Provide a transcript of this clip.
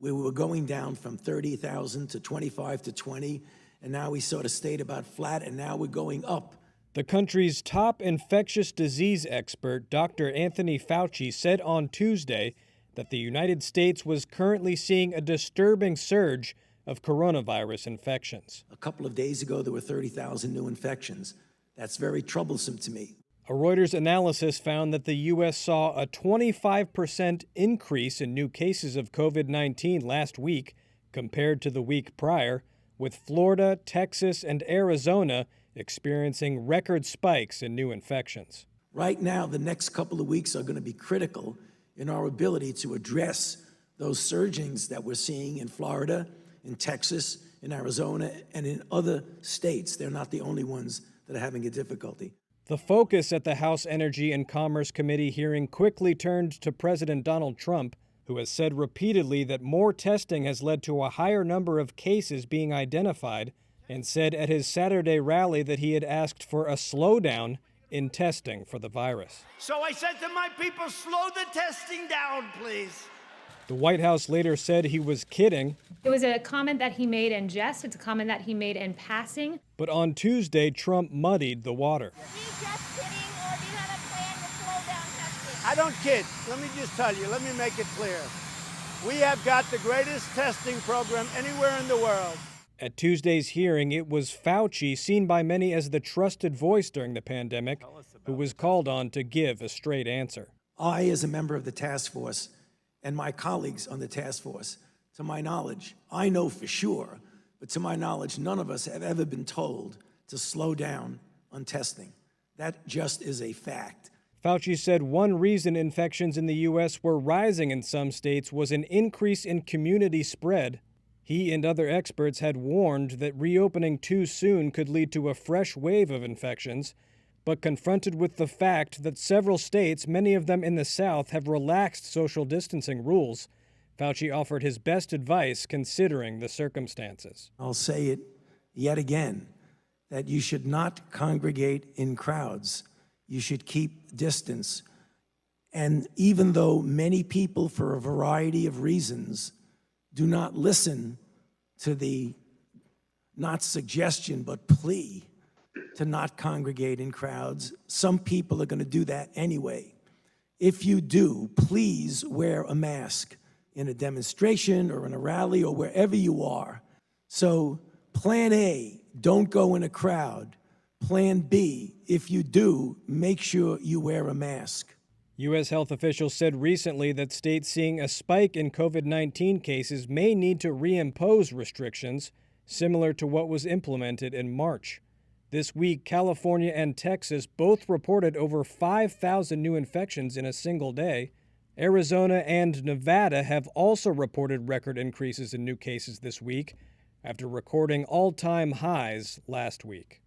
We were going down from 30,000 to 25 to 20, and now we sort of stayed about flat, and now we're going up. The country's top infectious disease expert, Dr. Anthony Fauci, said on Tuesday that the United States was currently seeing a disturbing surge of coronavirus infections. A couple of days ago, there were 30,000 new infections. That's very troublesome to me. A Reuters analysis found that the U.S. saw a 25% increase in new cases of COVID-19 last week compared to the week prior, with Florida, Texas, and Arizona experiencing record spikes in new infections. Right now, the next couple of weeks are going to be critical in our ability to address those surgings that we're seeing in Florida, in Texas, in Arizona, and in other states. They're not the only ones that are having a difficulty. The focus at the House Energy and Commerce Committee hearing quickly turned to President Donald Trump, who has said repeatedly that more testing has led to a higher number of cases being identified, and said at his Saturday rally that he had asked for a slowdown in testing for the virus. So I said to my people, slow the testing down, please. The White House later said he was kidding. It was a comment that he made in jest. It's a comment that he made in passing. But on Tuesday, Trump muddied the water. Are you just kidding, or do you have a plan to slow down testing? I don't kid. Let me just tell you, let me make it clear. We have got the greatest testing program anywhere in the world. At Tuesday's hearing, it was Fauci, seen by many as the trusted voice during the pandemic, who was called on to give a straight answer. I, as a member of the task force, and my colleagues on the task force, to my knowledge, I know for sure, but to my knowledge, none of us have ever been told to slow down on testing. That just is a fact. Fauci said one reason infections in the U.S. were rising in some states was an increase in community spread. He and other experts had warned that reopening too soon could lead to a fresh wave of infections, but confronted with the fact that several states, many of them in the South, have relaxed social distancing rules, Fauci offered his best advice considering the circumstances. I'll say it yet again, that you should not congregate in crowds. You should keep distance. And even though many people, for a variety of reasons, do not listen to the, not suggestion, but plea to not congregate in crowds, some people are going to do that anyway. If you do, please wear a mask in a demonstration or in a rally or wherever you are. So plan A, don't go in a crowd. Plan B, if you do, make sure you wear a mask. U.S. health officials said recently that states seeing a spike in COVID-19 cases may need to reimpose restrictions, similar to what was implemented in March. This week, California and Texas both reported over 5,000 new infections in a single day. Arizona and Nevada have also reported record increases in new cases this week, after recording all-time highs last week.